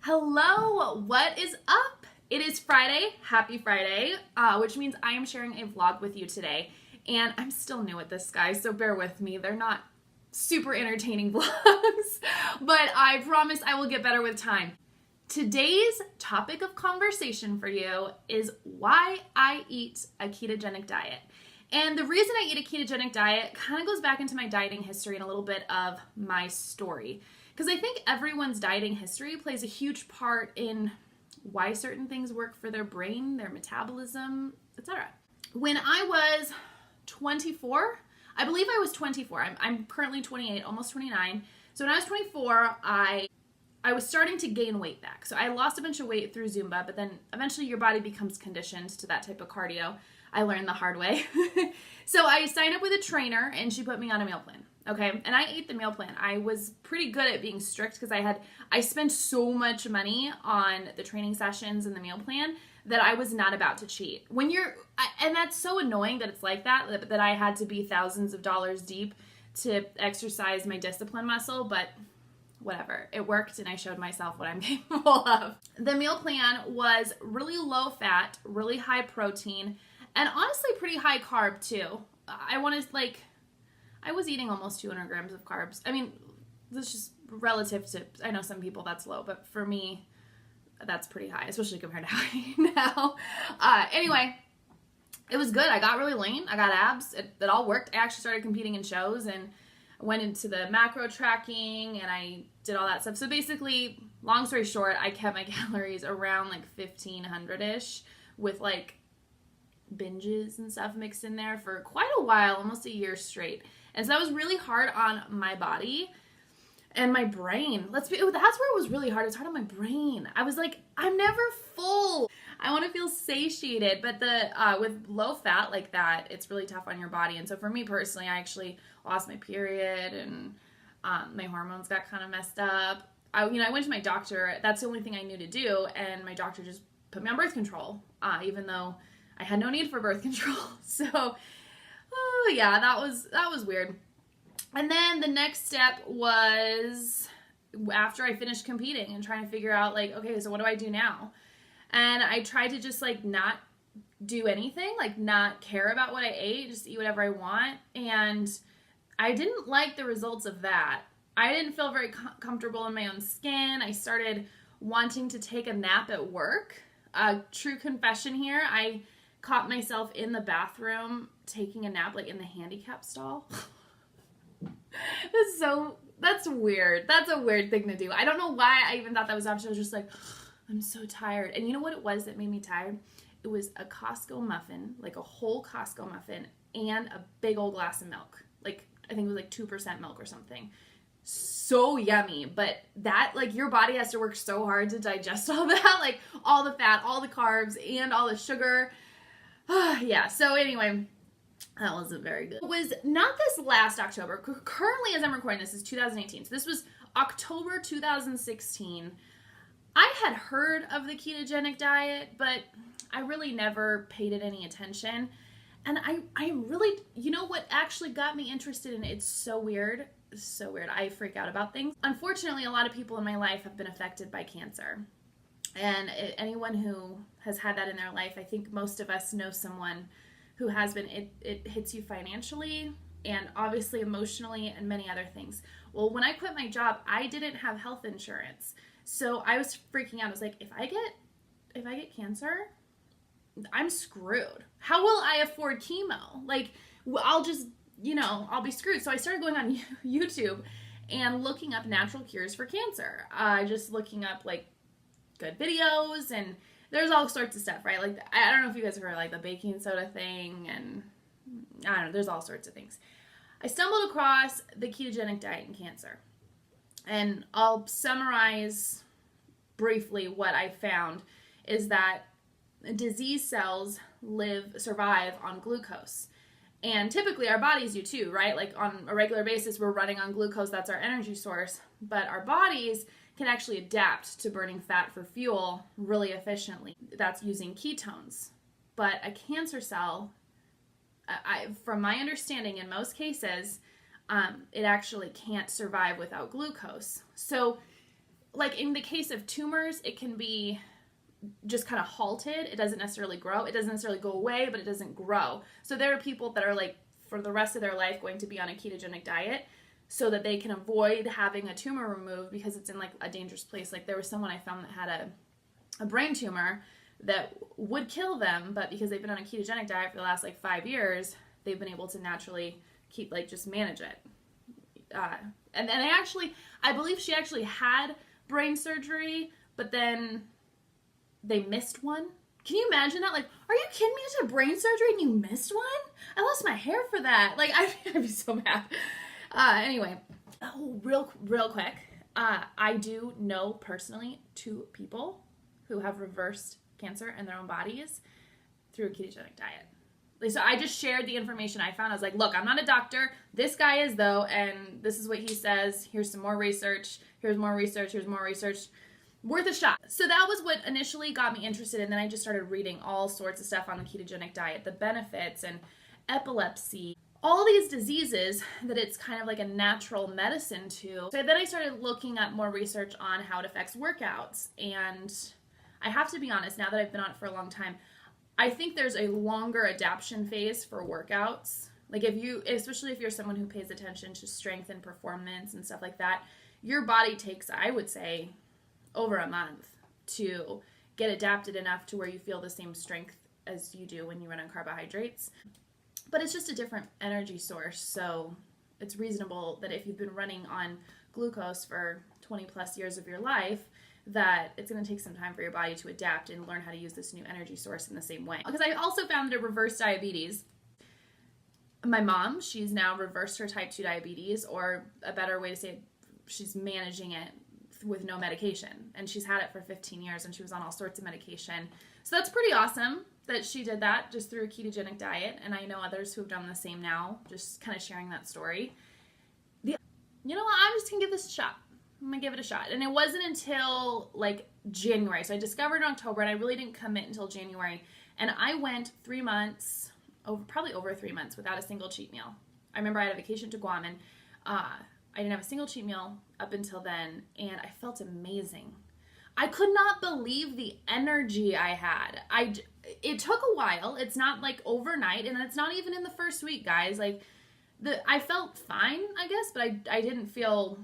Hello, what is up? It is Friday, happy Friday, which means I am sharing a vlog with you today. And I'm still new at this, guys, so bear with me. They're not super entertaining vlogs, but I promise I will get better with time. Today's topic of conversation for you is why I eat a ketogenic diet. And the reason I eat a ketogenic diet kind of goes back into my dieting history and a little bit of my story. Because I think everyone's dieting history plays a huge part in why certain things work for their brain, their metabolism, etc. When I was 24, I believe I was 24. I'm currently 28, almost 29. So when I was 24, I was starting to gain weight back. So I lost a bunch of weight through Zumba, but then eventually your body becomes conditioned to that type of cardio. I learned the hard way. So I signed up with a trainer and she put me on a meal plan. Okay, and I ate the meal plan. I was pretty good at being strict because I spent so much money on the training sessions and the meal plan that I was not about to cheat. And that's so annoying that it's like that I had to be thousands of dollars deep to exercise my discipline muscle, but whatever. It worked and I showed myself what I'm capable of. The meal plan was really low fat, really high protein, and honestly pretty high carb too. I was eating almost 200 grams of carbs. I mean, this is just relative to, I know some people that's low, but for me, that's pretty high, especially compared to how I eat now. Anyway, it was good. I got really lean. I got abs. It all worked. I actually started competing in shows and went into the macro tracking and I did all that stuff. So basically, long story short, I kept my calories around like 1,500-ish with like binges and stuff mixed in there for quite a while, almost a year straight. And so that was really hard on my body and my brain. That's where it was really hard. It was hard on my brain. I was like, I'm never full. I want to feel satiated. But with low fat like that, it's really tough on your body. And so for me personally, I actually lost my period and my hormones got kind of messed up. I went to my doctor. That's the only thing I knew to do. And my doctor just put me on birth control, even though I had no need for birth control. So yeah, that was weird. And then the next step was after I finished competing and trying to figure out like, okay, so what do I do now? And I tried to just like not do anything, like not care about what I ate, just eat whatever I want. And I didn't like the results of that. I didn't feel very comfortable in my own skin. I started wanting to take a nap at work. True confession here, I caught myself in the bathroom taking a nap like in the handicap stall. That's weird. That's a weird thing to do. I don't know why I even thought that was an option. I was just like, I'm so tired. And you know what it was that made me tired? It was a Costco muffin, like a whole Costco muffin and a big old glass of milk. Like, I think it was like 2% milk or something. So yummy, but that, like, your body has to work so hard to digest all that, like all the fat, all the carbs, and all the sugar. Yeah, so anyway, that wasn't very good. It was not this last October. Currently, as I'm recording this, is 2018. So this was October 2016. I had heard of the ketogenic diet, but I really never paid it any attention. And I really, you know what actually got me interested in it? It's so weird. So weird. I freak out about things. Unfortunately, a lot of people in my life have been affected by cancer. And anyone who has had that in their life, I think most of us know someone who has been. It hits you financially and obviously emotionally and many other things. Well, when I quit my job, I didn't have health insurance. So I was freaking out. I was like, if I get cancer, I'm screwed. How will I afford chemo? Like, I'll just, I'll be screwed. So I started going on YouTube and looking up natural cures for cancer. Just looking up like good videos, and there's all sorts of stuff, right? Like, I don't know if you guys have heard like the baking soda thing, and I don't know, there's all sorts of things. I stumbled across the ketogenic diet and cancer, and I'll summarize briefly what I found is that disease cells survive on glucose. And typically our bodies do too, right? Like on a regular basis, we're running on glucose. That's our energy source. But our bodies can actually adapt to burning fat for fuel really efficiently. That's using ketones. But a cancer cell, from my understanding, in most cases, it actually can't survive without glucose. So like in the case of tumors, it can be just kind of halted. It doesn't necessarily grow. It doesn't necessarily go away, but it doesn't grow. So there are people that are like for the rest of their life going to be on a ketogenic diet so that they can avoid having a tumor removed because it's in like a dangerous place. Like there was someone I found that had a brain tumor that would kill them, but because they've been on a ketogenic diet for the last like 5 years, they've been able to naturally keep like just manage it. And then I believe she actually had brain surgery, but then they missed one. Can you imagine that? Like, are you kidding me? You had brain surgery and you missed one? I lost my hair for that. Like, I'd be so mad. Anyway, real quick. I do know personally 2 people who have reversed cancer in their own bodies through a ketogenic diet. So I just shared the information I found. I was like, look, I'm not a doctor. This guy is though, and this is what he says. Here's some more research. Here's more research. Here's more research. Worth a shot. So that was what initially got me interested, and then I just started reading all sorts of stuff on the ketogenic diet, the benefits and epilepsy, all these diseases that it's kind of like a natural medicine to. So then I started looking up more research on how it affects workouts, and I have to be honest, now that I've been on it for a long time, I think there's a longer adaptation phase for workouts. Like especially if you're someone who pays attention to strength and performance and stuff like that, your body takes, I would say, over a month to get adapted enough to where you feel the same strength as you do when you run on carbohydrates. But it's just a different energy source, so it's reasonable that if you've been running on glucose for 20 plus years of your life, that it's going to take some time for your body to adapt and learn how to use this new energy source in the same way. Because I also found that it reversed diabetes. My mom, she's now reversed her type 2 diabetes, or a better way to say it, she's managing it with no medication. And she's had it for 15 years and she was on all sorts of medication. So that's pretty awesome that she did that just through a ketogenic diet. And I know others who have done the same now, just kind of sharing that story. You know what? I'm just going to give this a shot. I'm going to give it a shot. And it wasn't until like January. So I discovered in October and I really didn't commit until January. And I went 3 months, probably over 3 months without a single cheat meal. I remember I had a vacation to Guam and I didn't have a single cheat meal up until then. And I felt amazing. I could not believe the energy I had. It took a while. It's not like overnight. And it's not even in the first week, guys. Like I felt fine, I guess, but I didn't feel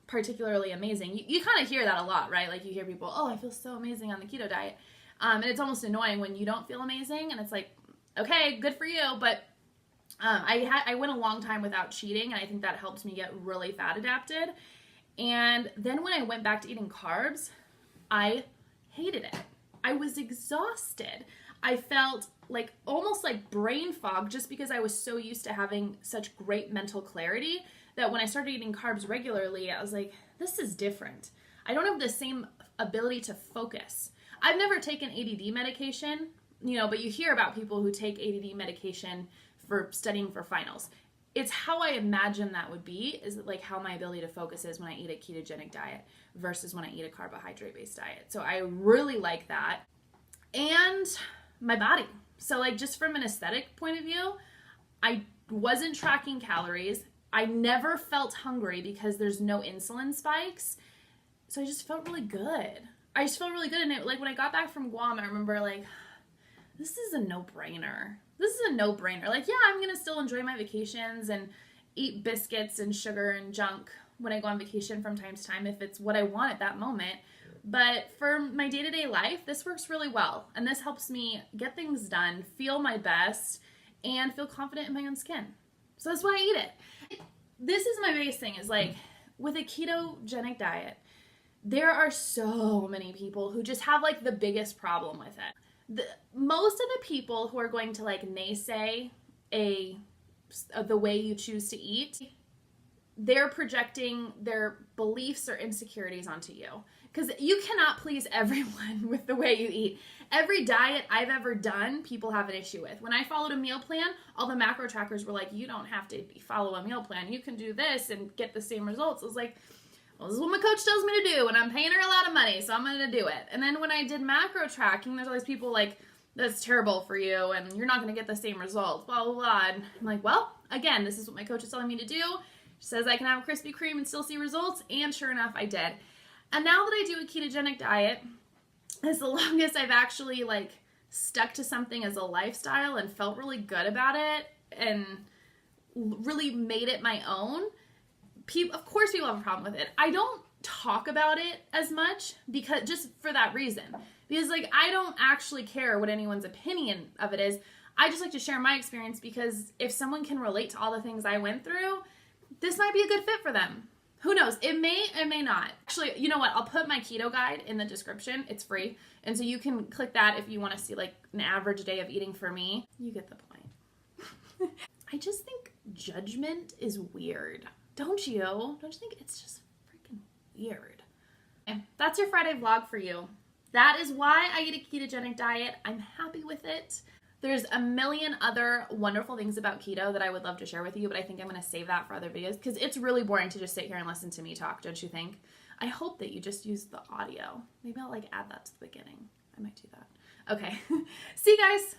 particularly amazing. You kind of hear that a lot, right? Like you hear people, oh, I feel so amazing on the keto diet. And it's almost annoying when you don't feel amazing and it's like, okay, good for you. But I went a long time without cheating and I think that helped me get really fat adapted. And then when I went back to eating carbs, I hated it. I was exhausted. I felt like almost like brain fog just because I was so used to having such great mental clarity that when I started eating carbs regularly, I was like, this is different. I don't have the same ability to focus. I've never taken ADD medication, but you hear about people who take ADD medication for studying for finals. It's how I imagine that would be, is like how my ability to focus is when I eat a ketogenic diet versus when I eat a carbohydrate-based diet. So I really like that. And my body. So like just from an aesthetic point of view, I wasn't tracking calories. I never felt hungry because there's no insulin spikes. So I just felt really good. And like when I got back from Guam, I remember like, this is a no-brainer. Like, yeah, I'm going to still enjoy my vacations and eat biscuits and sugar and junk when I go on vacation from time to time if it's what I want at that moment. But for my day-to-day life, this works really well. And this helps me get things done, feel my best, and feel confident in my own skin. So that's why I eat it. This is my biggest thing is like with a ketogenic diet, there are so many people who just have like the biggest problem with it. Most of the people who are going to like naysay the way you choose to eat, they're projecting their beliefs or insecurities onto you. Because you cannot please everyone with the way you eat. Every diet I've ever done, people have an issue with. When I followed a meal plan, all the macro trackers were like, you don't have to follow a meal plan. You can do this and get the same results. I was like, well, this is what my coach tells me to do, and I'm paying her a lot of money, so I'm going to do it. And then when I did macro tracking, there's all these people like, that's terrible for you, and you're not going to get the same results, blah, blah, blah. And I'm like, well, again, this is what my coach is telling me to do. She says I can have Krispy Kreme and still see results, and sure enough, I did. And now that I do a ketogenic diet, it's the longest I've actually like stuck to something as a lifestyle and felt really good about it and really made it my own. Of course people have a problem with it. I don't talk about it as much because just for that reason. Because like I don't actually care what anyone's opinion of it is. I just like to share my experience because if someone can relate to all the things I went through, this might be a good fit for them. Who knows? It may not. Actually, you know what? I'll put my keto guide in the description. It's free. And so you can click that if you want to see like an average day of eating for me. You get the point. I just think judgment is weird. Don't you? Don't you think it's just freaking weird? Okay, that's your Friday vlog for you. That is why I eat a ketogenic diet. I'm happy with it. There's a million other wonderful things about keto that I would love to share with you, but I think I'm going to save that for other videos because it's really boring to just sit here and listen to me talk, don't you think? I hope that you just use the audio. Maybe I'll like add that to the beginning. I might do that. Okay. See you guys.